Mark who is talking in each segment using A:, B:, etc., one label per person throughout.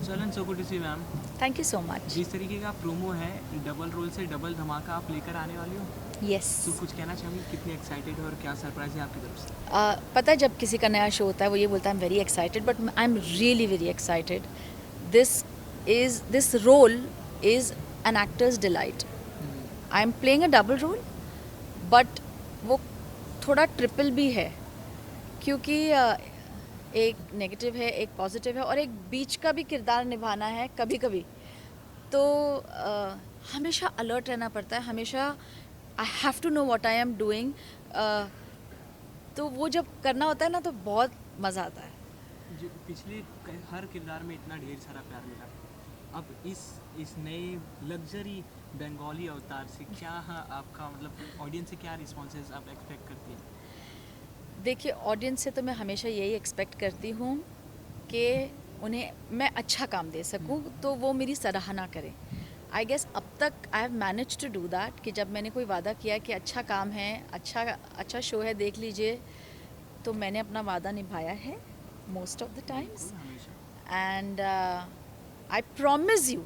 A: चलन so good to see ma'am.
B: Thank you so much.
A: जिस तरीके का प्रोमो है, डबल रोल से डबल धमाका आप लेकर आने वाली हो,
B: यस।
A: तो कुछ कहना चाहूँगी, कितनी एक्साइटेड हो और क्या सरप्राइज है आपकी तरफ से?
B: पता है जब किसी का नया शो होता है वो ये बोलता है I am very excited, but I am really very excited. This role is an actor's delight. I am playing a double role, but वो थोड़ा ट्रिपल भी है, क्योंकि एक नेगेटिव है, एक पॉजिटिव है, और एक बीच का भी किरदार निभाना है कभी कभी। तो हमेशा अलर्ट रहना पड़ता है, हमेशा I have to know what I am doing. तो वो जब करना होता है ना तो बहुत मज़ा आता है।
A: जो पिछले हर किरदार में इतना ढेर सारा प्यार मिला, अब इस नए लग्जरी बंगाली अवतार से क्या आपका मतलब ऑडियंस से क्या रिस्पॉन्सेज आप एक्सपेक्ट करती हैं?
B: देखिए, ऑडियंस से तो मैं हमेशा यही एक्सपेक्ट करती हूँ कि उन्हें मैं अच्छा काम दे सकूँ, तो वो मेरी सराहना करें। आई गेस अब तक I have manage to do that, कि जब मैंने कोई वादा किया कि अच्छा काम है, अच्छा शो है, देख लीजिए, तो मैंने अपना वादा निभाया है मोस्ट ऑफ द टाइम्स।
A: हमेशा।
B: And I promise you,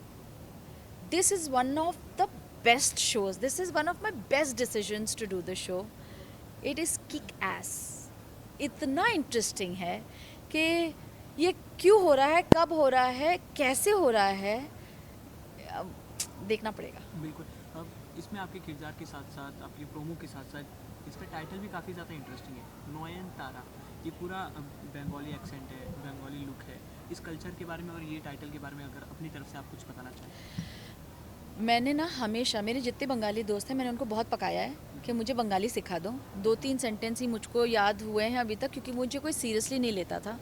B: this is one of the best shows, this is one of my best decisions to do the show. It is kick ass, इतना इंटरेस्टिंग है कि ये क्यों हो रहा है, कब हो रहा है, कैसे हो रहा है, अब देखना पड़ेगा।
A: बिल्कुल। अब इसमें आपके किरदार के साथ साथ, आपके प्रोमो के साथ साथ, इसका टाइटल भी काफ़ी ज़्यादा इंटरेस्टिंग है, नोयन तारा। ये पूरा बंगाली एक्सेंट है, बंगाली लुक है। इस कल्चर के बारे में और ये टाइटल के बारे में अगर अपनी तरफ से आप कुछ बताना चाहें?
B: मैंने ना हमेशा, मेरे जितने बंगाली दोस्त हैं, मैंने उनको बहुत पकाया है कि मुझे बंगाली सिखा दो। 2-3 सेंटेंस ही मुझको याद हुए हैं अभी तक, क्योंकि मुझे कोई सीरियसली नहीं लेता था।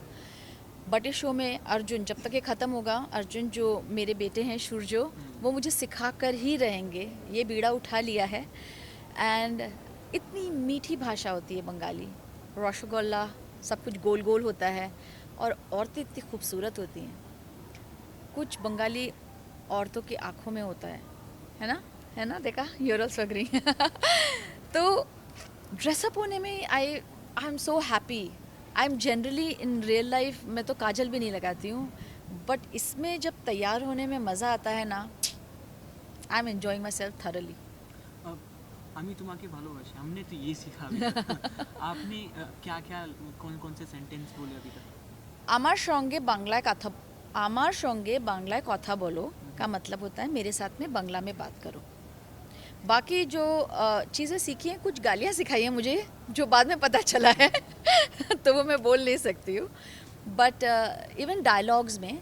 B: बट इस शो में अर्जुन, जब तक ये ख़त्म होगा, अर्जुन जो मेरे बेटे हैं सूरजो, वो मुझे सिखा कर ही रहेंगे। ये बीड़ा उठा लिया है। एंड इतनी मीठी भाषा होती है बंगाली, रसगुल्ला, सब कुछ गोल गोल होता है, और औरतें इतनी खूबसूरत होती हैं। कुछ बंगाली औरतों की आंखों में होता है ना, है ना, देखा, यूर ऑल्सो एग्री। तो ड्रेसअप होने में I am so happy. I am generally in real life में तो काजल भी नहीं लगाती हूँ, बट इसमें जब तैयार होने में मज़ा आता है ना, I am enjoying my self thoroughly.
A: अब আমি তোমাকে ভালোবাসি, हमने तो ये सीखा अभी तक। आपने क्या क्या कौन कौन से सेंटेंस बोले अभी तक?
B: আমার সঙ্গে বাংলায় কথা আমার সঙ্গে বাংলায় কথা বলো का मतलब होता है मेरे साथ में बांग्ला में बात करो। बाकी जो चीज़ें सीखी हैं, कुछ गालियाँ सिखाई हैं मुझे, जो बाद में पता चला है तो वो मैं बोल नहीं सकती हूँ। बट इवन डायलॉग्स में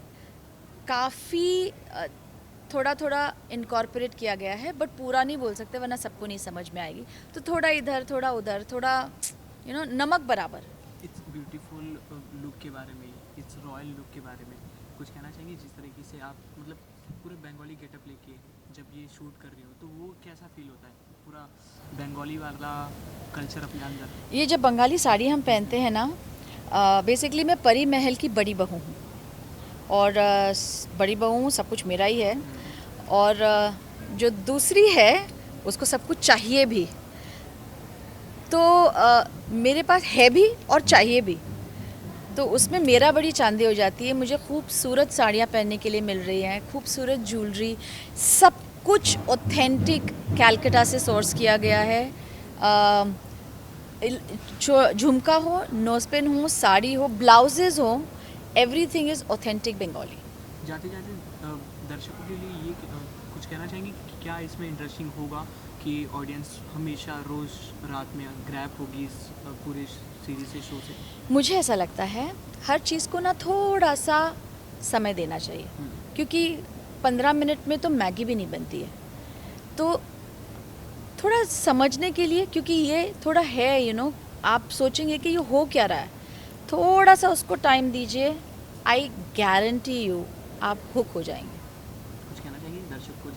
B: काफ़ी थोड़ा थोड़ा इनकॉर्पोरेट किया गया है, बट पूरा नहीं बोल सकते वरना सबको नहीं समझ में आएगी। तो थोड़ा इधर, थोड़ा उधर, थोड़ा नमक बराबर।
A: इट्स ब्यूटीफुल लुक के बारे में, इट्स रॉयल लुक के बारे में कुछ कहना चाहेंगे? जिस तरीके से आप मतलब पूरे बंगाली गेटअप लेके जब ये शूट कर रहे हो, तो वो कैसा फील होता है, पूरा बंगाली वाला कल्चर अपने अंदर?
B: ये जब बंगाली साड़ी हम पहनते हैं ना, बेसिकली मैं परी महल की बड़ी बहू हूँ, और बड़ी बहू हूँ, सब कुछ मेरा ही है, और जो दूसरी है उसको सब कुछ चाहिए भी। तो मेरे पास है भी और चाहिए भी, तो उसमें मेरा बड़ी चांदी हो जाती है। मुझे खूबसूरत साड़ियाँ पहनने के लिए मिल रही हैं, खूबसूरत ज्वेलरी, सब कुछ ऑथेंटिक कैलकाटा से सोर्स किया गया है। झुमका हो, नोजपिन हो, साड़ी हो, ब्लाउजेज हो, एवरीथिंग इज़ ऑथेंटिक बंगाली।
A: जाते जाते दर्शकों के लिए ये कुछ कहना चाहेंगे कि क्या इसमें इंटरेस्टिंग होगा कि ऑडियंस हमेशा रोज़ रात में ग्रैब होगी इस पूरे सीरीज से, शो से?
B: मुझे ऐसा लगता है हर चीज़ को ना थोड़ा सा समय देना चाहिए, क्योंकि 15 मिनट में तो मैगी भी नहीं बनती है। तो थोड़ा समझने के लिए, क्योंकि ये थोड़ा है आप सोचेंगे कि ये हो क्या रहा है, थोड़ा सा उसको टाइम दीजिए, आई गारंटी यू आप हुक हो जाएंगे।
A: कुछ कहना चाहिए दर्शक को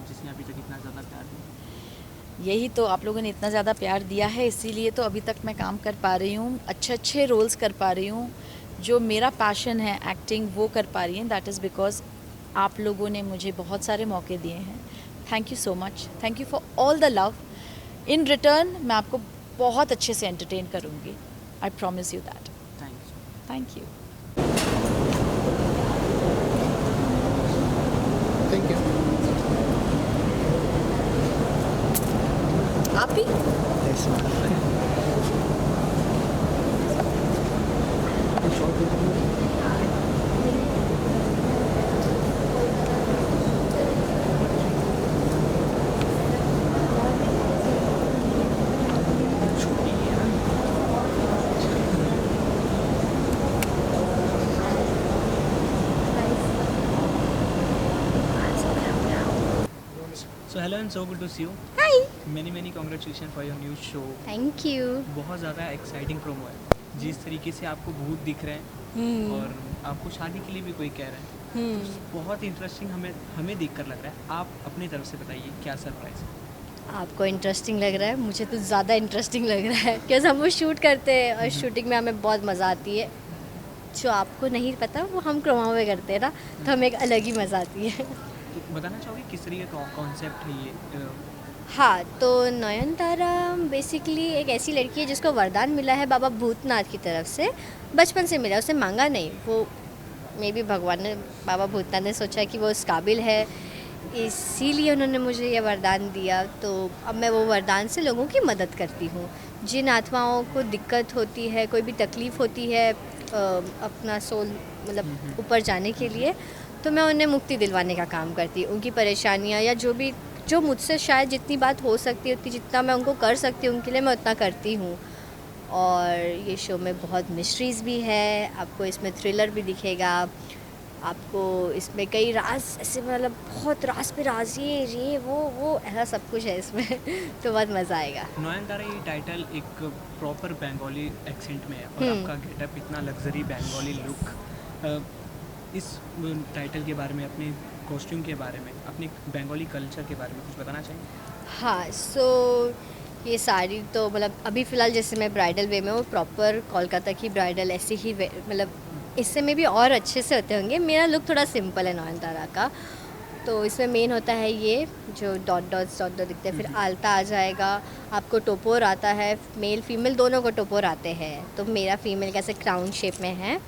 A: जिसने अभी तक इतना ज़्यादा प्यार दिया?
B: यही तो, आप लोगों ने इतना ज़्यादा प्यार दिया है, इसीलिए तो अभी तक मैं काम कर पा रही हूँ, अच्छे अच्छे रोल्स कर पा रही हूँ। जो मेरा पैशन है एक्टिंग, वो कर पा रही हैं। दैट इज़ बिकॉज आप लोगों ने मुझे बहुत सारे मौके दिए हैं। Thank you so much, thank you for all the love. In return मैं आपको बहुत अच्छे से एंटरटेन करूँगी, I promise you that.
A: Thanks.
B: Thank you.
A: Hello and so good to see you.
C: Hi
A: many congratulation for your new show.
C: Thank you.
A: बहुत ज़्यादा exciting promo है। जिस तरीके से आपको भूत दिख रहे हैं और आपको शादी के लिए भी कोई कह रहा है, तो बहुत इंटरेस्टिंग हमें देखकर लग रहा है। आप अपनी तरफ से बताइए क्या सरप्राइज है।
C: आपको इंटरेस्टिंग लग रहा है, मुझे तो ज़्यादा इंटरेस्टिंग लग रहा है क्योंकि हम वो शूट करते हैं और शूटिंग में हमें बहुत मज़ा आती है। जो आपको नहीं पता वो हम क्रोमा में करते हैं ना, तो हमें एक अलग ही मज़ा आती है।
A: तो बताना चाहोगे किस तरीके का कॉन्सेप्ट है ये?
C: हाँ, तो नयनतारा बेसिकली एक ऐसी लड़की है जिसको वरदान मिला है बाबा भूतनाथ की तरफ से। बचपन से मिला, उसने मांगा नहीं, वो मे बी भगवान ने, बाबा भूतनाथ ने सोचा कि वो उस काबिल है, इसीलिए उन्होंने मुझे ये वरदान दिया। तो अब मैं वो वरदान से लोगों की मदद करती हूँ। जिन आत्माओं को दिक्कत होती है, कोई भी तकलीफ़ होती है अपना सोल मतलब ऊपर जाने के लिए, तो मैं उन्हें मुक्ति दिलवाने का काम करती हूँ। उनकी परेशानियाँ या जो मुझसे शायद जितनी बात हो सकती है उतनी, जितना मैं उनको कर सकती हूँ उनके लिए, मैं उतना करती हूँ। और ये शो में बहुत मिस्ट्रीज़ भी है, आपको इसमें थ्रिलर भी दिखेगा, आपको इसमें कई राज ऐसे मतलब बहुत राज पे राज, ये वो ऐसा सब कुछ है इसमें तो बहुत मज़ा आएगा।
A: नयनतारा ये टाइटल एक प्रॉपर बंगाली एक्सेंट में है और आपका गेटअप इतना लग्जरी बंगाली लुक। इस टाइटल के बारे में, अपने कॉस्ट्यूम के बारे में, अपने बंगाली कल्चर के बारे में कुछ बताना चाहिए?
C: हाँ, सो ये साड़ी तो मतलब अभी फ़िलहाल जैसे मैं ब्राइडल वे में हूँ, प्रॉपर कोलकाता की ब्राइडल ऐसे ही मतलब इससे में भी और अच्छे से होते होंगे। मेरा लुक थोड़ा सिंपल है नयनतारा का, तो इसमें मेन होता है ये जो डॉट दिखते हैं, फिर आलता आ जाएगा, आपको टोपोर आता है, मेल फीमेल दोनों को टोपोर आते हैं। तो मेरा फीमेल कैसे क्राउन शेप में है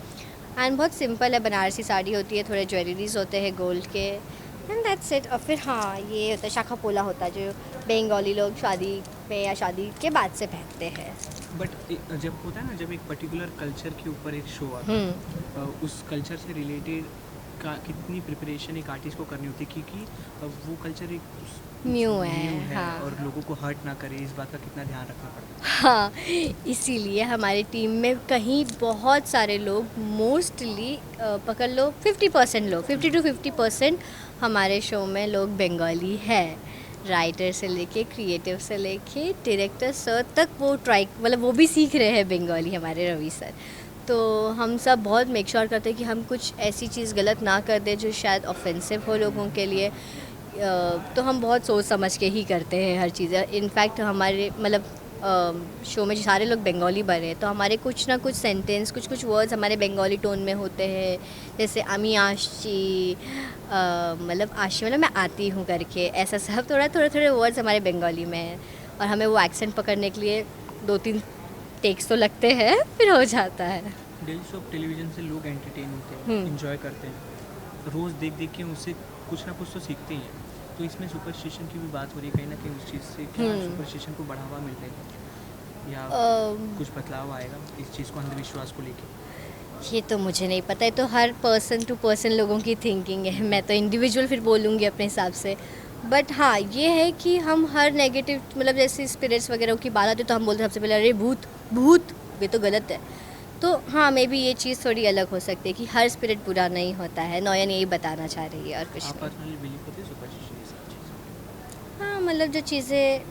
C: एंड बहुत सिंपल है, बनारसी साड़ी होती है, थोड़े ज्वेलरीज होते हैं गोल्ड के एंड दैट्स इट। और फिर हाँ, ये होता है शाखा पोला होता है जो बंगाली लोग शादी में या शादी के बाद से पहनते हैं।
A: बट जब होता है ना, जब एक पर्टिकुलर कल्चर के ऊपर एक शो आता है, उस कल्चर से रिलेटेड का कितनी प्रिपरेशन एक आर्टिस्ट को करनी होती है, क्योंकि वो कल्चर एक
C: न्यू है, हाँ।
A: और लोगों को हर्ट ना करे, इस बात का कितना ध्यान रखना पड़ता है।
C: हाँ, इसीलिए हमारी टीम में कहीं बहुत सारे लोग, मोस्टली पकड़ लो 50% लोग, 50 to 50% हमारे शो में लोग बंगाली है। राइटर से लेके क्रिएटिव से लेके डायरेक्टर सर तक वो ट्राई मतलब वो भी सीख रहे हैं बंगाली, हमारे रवि सर। तो हम सब बहुत मेक श्योर करते हैं कि हम कुछ ऐसी चीज़ गलत ना कर दें जो शायद ऑफेंसिव हो लोगों के लिए। तो हम बहुत सोच समझ के ही करते हैं हर चीज़। इनफैक्ट हमारे मतलब शो में सारे लोग बंगाली बने हैं, तो हमारे कुछ ना कुछ सेंटेंस, कुछ वर्ड्स हमारे बंगाली टोन में होते हैं, जैसे आमी आशी, मतलब आशी मतलब मैं आती हूँ करके, ऐसा सब थोड़े वर्ड्स हमारे बंगाली में हैं। और हमें वो एक्सेंट पकड़ने के लिए 2-3 टेक्स तो लगते हैं, फिर हो जाता है।
A: डेली शो टेलीविज़न से लोग एंटरटेन होते हैं, इंजॉय करते हैं, रोज़ देख देख के उससे कुछ ना कुछ तो सीखते ही हैं। तो इसमें सुपरस्टिशन की भी बात हो रही है, कहीं ना कहीं उस चीज़ से क्या सुपरस्टिशन को बढ़ावा मिलेगा या कुछ बदलाव आएगा इस चीज़ को, अंधविश्वास को लेके?
C: ये तो मुझे नहीं पता है, तो हर पर्सन टू पर्सन लोगों की थिंकिंग है, मैं तो इंडिविजुअल फिर बोलूँगी अपने हिसाब से। बट हाँ, ये है कि हम हर नेगेटिव मतलब जैसे स्पिरिट्स वगैरह की बात आती है तो हम बोलते हैं सबसे पहले अरे भूत भूत, ये तो गलत है। तो हाँ, मे बी ये चीज़ थोड़ी अलग हो सकती है कि हर स्पिरिट बुरा नहीं होता है। नयन यही बताना चाह रही है और कुछ
A: आप
C: नहीं।
A: पर्सनली बिलीव करते हैं सुपरस्टिशन ये सब चीज़?
C: हाँ, मतलब जो चीज़ें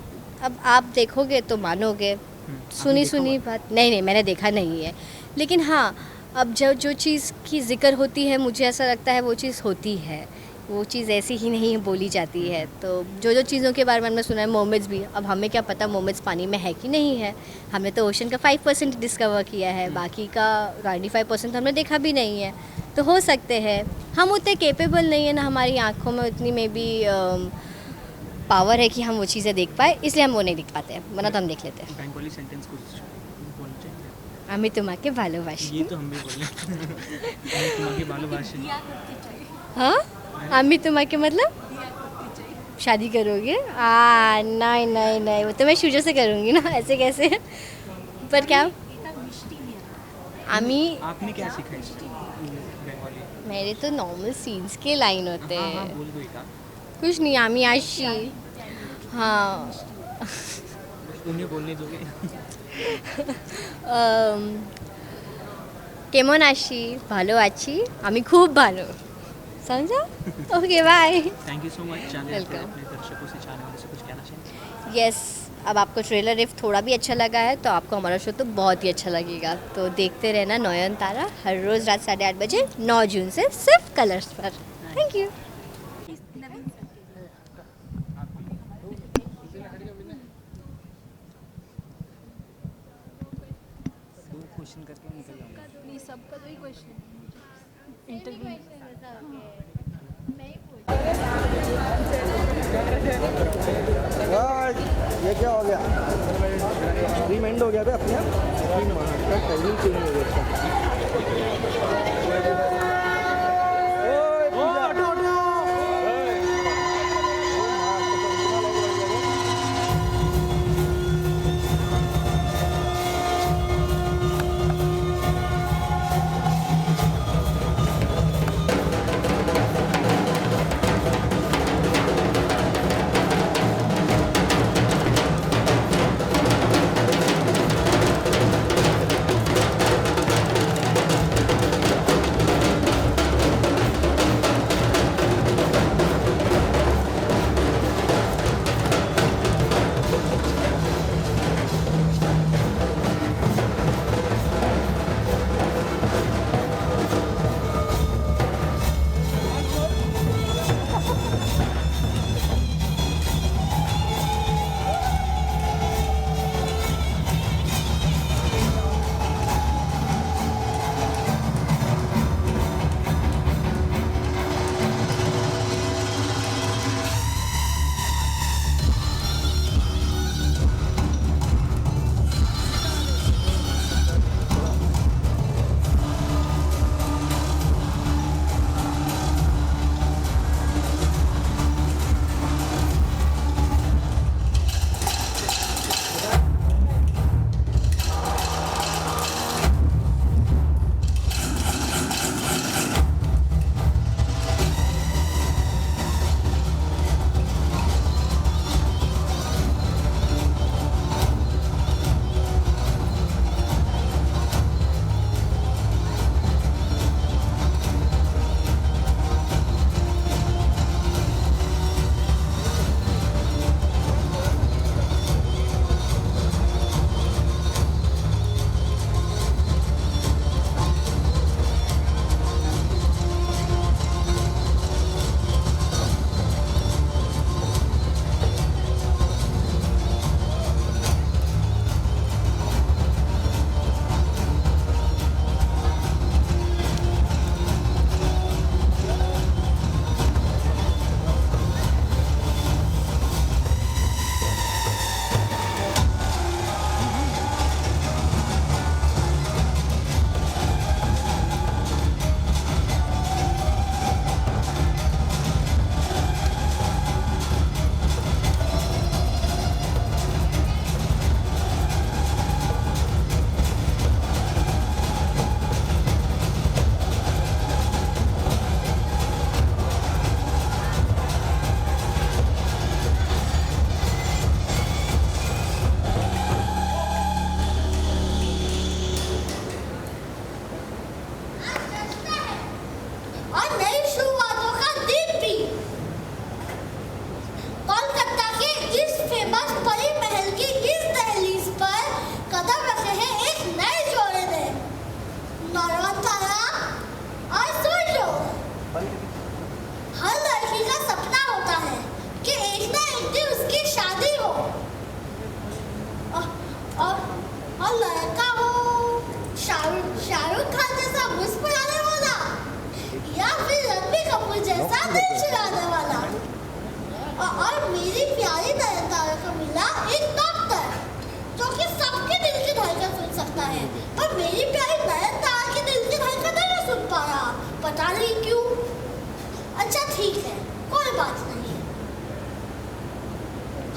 C: अब आप देखोगे तो मानोगे,
A: आपने देखा
C: सुनी
A: हुआ?
C: बात नहीं, मैंने देखा नहीं है। लेकिन हाँ, अब जो चीज़ की ज़िक्र होती है मुझे ऐसा लगता है वो चीज़ होती है, वो चीज़ ऐसी ही नहीं बोली जाती है। तो जो चीज़ों के बारे में हमने सुना है, मोमेड्स भी, अब हमें क्या पता मोमेड्स पानी में है कि नहीं है। हमने तो ओशन का 5% डिस्कवर किया है, बाकी का 95% हमने देखा भी नहीं है। तो हो सकते हैं हम उतने केपेबल नहीं है ना, हमारी आँखों में उतनी मे बी पावर है कि हम वो चीज़ें देख पाए, इसलिए हम वो नहीं देख पाते हैं, वरना तो हम देख लेते हैं।
A: बंगाली सेंटेंस कुछ बोलना चाहिए?
C: আমি তোমাকে ভালোবাসি।
A: ये तो हम भी बोल रहे हैं। तुम्हारे भालोबाशी।
C: हाँ, আমি তোমাকে मतलब शादी करोगे? नहीं, वो तो मैं शुरू से करूँगी ना, ऐसे कैसे? पर क्या আমি
A: आपने क्या सीखा इस बंगाली?
C: मेरे तो नॉर्मल सीन्स के लाइन होते
A: हाँ हाँ,
C: हैं,
A: बोल दो एक आध।
C: कुछ नहीं। আমি আসি, हाँ।
A: उन्हें बोलने दोगे?
C: কেমন আছি? ভালো আছি, আমি খুব ভালো। समझा? Okay bye.
A: Thank you so much जाने
C: Welcome.
A: अपने दर्शकों से, चाहने वालों से कुछ कहना चाहिए?
C: यस, अब आपको ट्रेलर इफ थोड़ा भी अच्छा लगा है तो आपको हमारा शो तो बहुत ही अच्छा लगेगा। तो देखते रहना नयन तारा हर रोज़ रात 8:30 बजे 9 जून से सिर्फ कलर्स पर। Thank you.
A: दो क्वेश्चन करके निकल जाऊंगा।
B: सबका तो ही क्वेश्चन
D: ये क्या हो गया? स्ट्रीम एंड हो गया बे अपने आप। स्ट्रीम का टाइमिंग चेंज हो गया।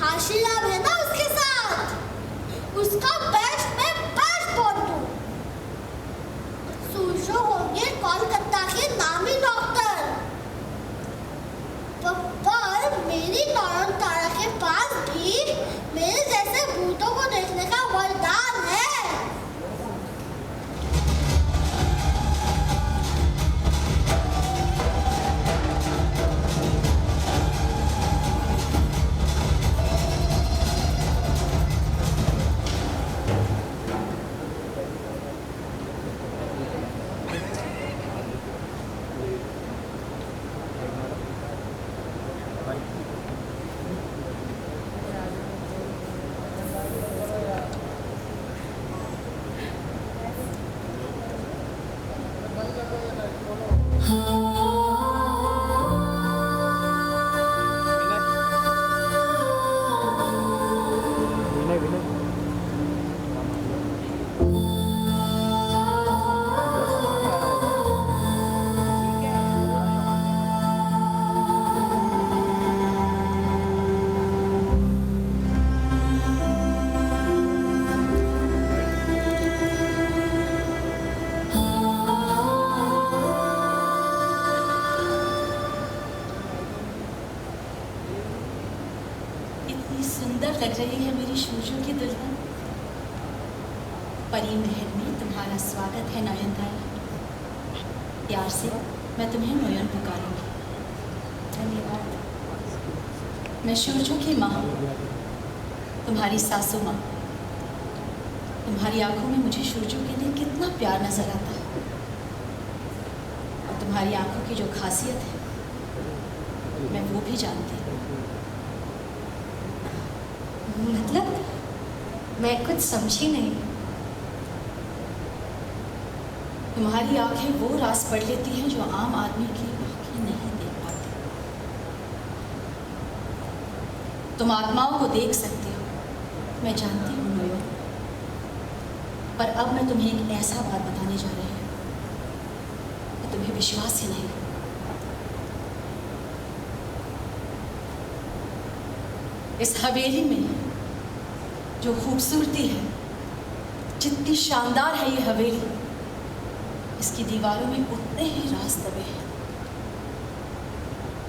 E: आशीर्वाद है ना उसके साथ, उसका बेस्ट में बेस्ट फोटो। सूशो होंगे कोलकाता के नामी डॉक्टर, पर मेरी नौरन तारा के पास भी मेरे जैसे भूतों को देखने का वरदान है।
B: कितनी सुंदर लग रही है मेरी शूजू की दुल्हन। परी महल में तुम्हारा स्वागत है नयनतारा। प्यार से मैं तुम्हें नयन पुकारूंगी। धन्यवाद। मैं शूजू की माँ, तुम्हारी सासू माँ। तुम्हारी आंखों में मुझे शूजू के लिए कितना प्यार नजर आता है, और तुम्हारी आंखों की जो खासियत है मैं वो भी जानती हूँ।
C: मतलब मैं कुछ समझी नहीं।
B: तुम्हारी आंखें वो राज पढ़ लेती हैं जो आम आदमी की आंखें नहीं देख पाती। तुम आत्माओं को देख सकती हो, मैं जानती हूँ नोयो। पर अब मैं तुम्हें एक ऐसा बात बताने जा रही हूँ कि तुम्हें विश्वास ही नहीं। इस हवेली में जो खूबसूरती है, जितनी शानदार है ये हवेली, इसकी दीवारों में उतने ही राज दबे हैं।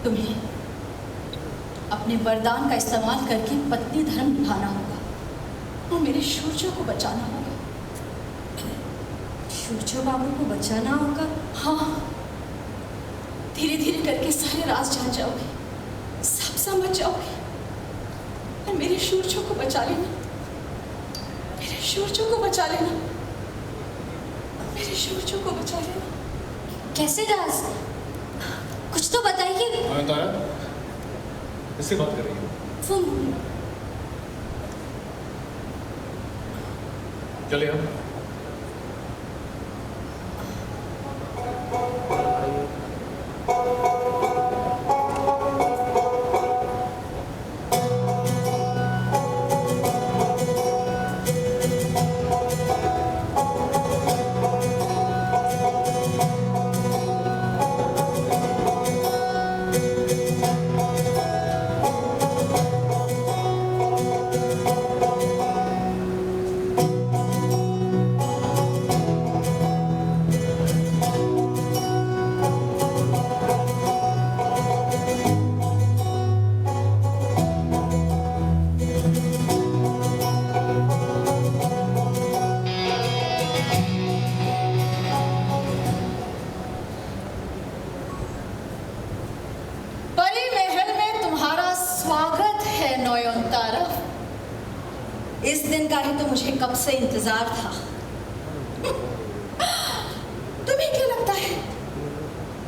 B: तुम्हें अपने वरदान का इस्तेमाल करके पत्नी धर्म निभाना होगा और मेरे शूरजो को बचाना होगा।
C: शूरजो बाबू को बचाना होगा?
B: हाँ, धीरे धीरे करके सारे राज जान जाओगे, सब समझ जाओगे, और मेरे शूरजो को बचा लेना। मेरे शूरजो को बचा लेना। मेरे शूरजो को बचा लेना।
C: कैसे राज? कुछ तो बताइए।
F: नयनतारा, किससे बात कर रही हो?
C: वो
F: चले हम।
B: परी महल में तुम्हारा स्वागत है नयनतारा। इस दिन का ही तो मुझे कब से इंतजार था। तुम्हें क्या लगता है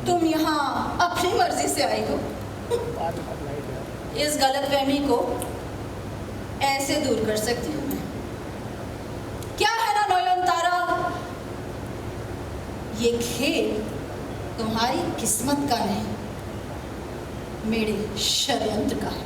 B: तुम यहाँ अपनी मर्जी से आई हो? इस गलतफहमी को ऐसे दूर कर सकती हूँ मैं। क्या है ना नयनतारा, ये खेल तुम्हारी किस्मत का नहीं, मेरे षड्यंत्र का है।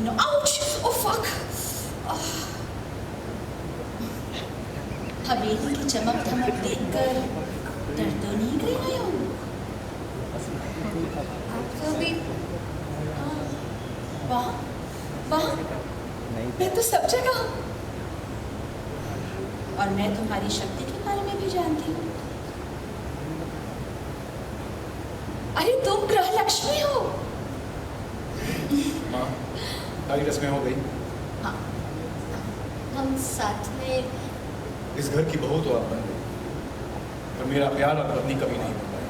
B: No, ouch! Oh fuck! हवेली की चमक धमक देखकर डर तो नहीं गई नयन?
C: आपको भी
B: वहाँ वहाँ मैं तो सब जगह हूँ, और मैं तुम्हारी शक्ति के बारे में भी जानती हूँ। अरे तुम ग्रह लक्ष्मी हो।
F: माँ, सारी रस्में हो गई।
B: हाँ,
C: हम साथ में।
F: इस घर की बहू तो आप बन गई, पर मेरा प्यार और पत्नी कभी नहीं बन पाया।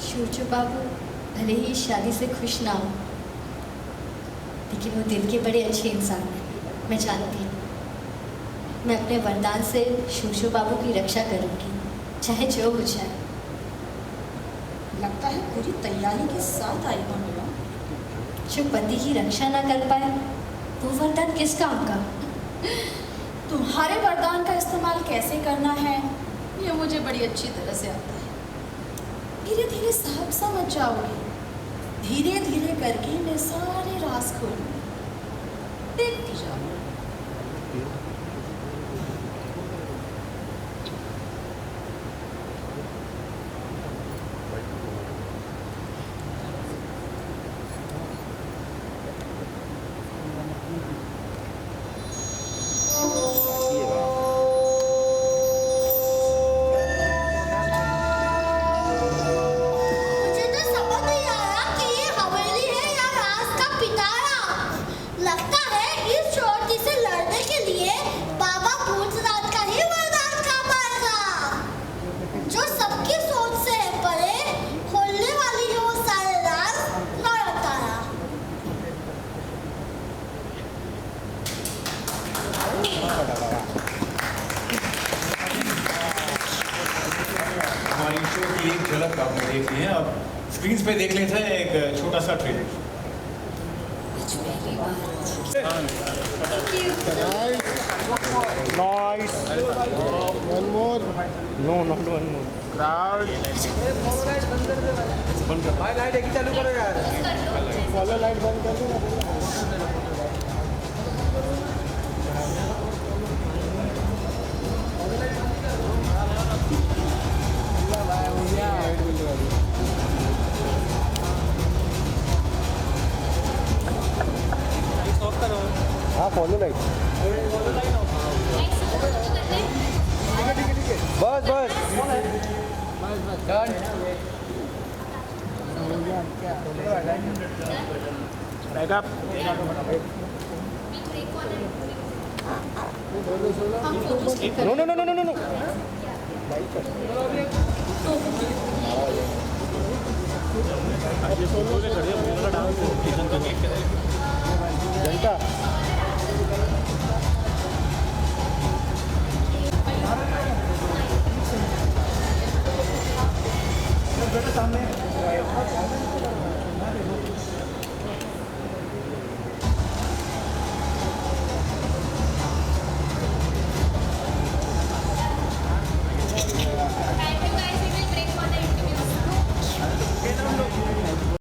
C: शूरजो बाबू भले ही शादी से खुश ना हो, लेकिन वो दिल के बड़े अच्छे इंसान हैं। मैं जानती हूँ मैं अपने वरदान से शूरजो बाबू की रक्षा करूँगी, चाहे जो हो जाए।
B: लगता है पूरी तैयारी के साथ आई हो नयन।
C: जो पति की रक्षा ना कर पाए वो वरदान किस काम का?
B: तुम्हारे वरदान का इस्तेमाल कैसे करना है ये मुझे बड़ी अच्छी तरह से आता है। धीरे धीरे सब समझ जाओगे। धीरे धीरे करके मैं सारे राज खोलूंगी, देखती जाओ।
F: हमारी शो की एक झलक आपने देख ली है, अब स्क्रीन पे देख लेते हैं एक छोटा सा trailer.
D: Nice. One more. No, not one more. Crowd. भाई लाइट एक ही चालू करो यार। फॉलो लाइट बंद कर दो ना। हाँ फॉलो लाइट। बस बस backup. No no no no no no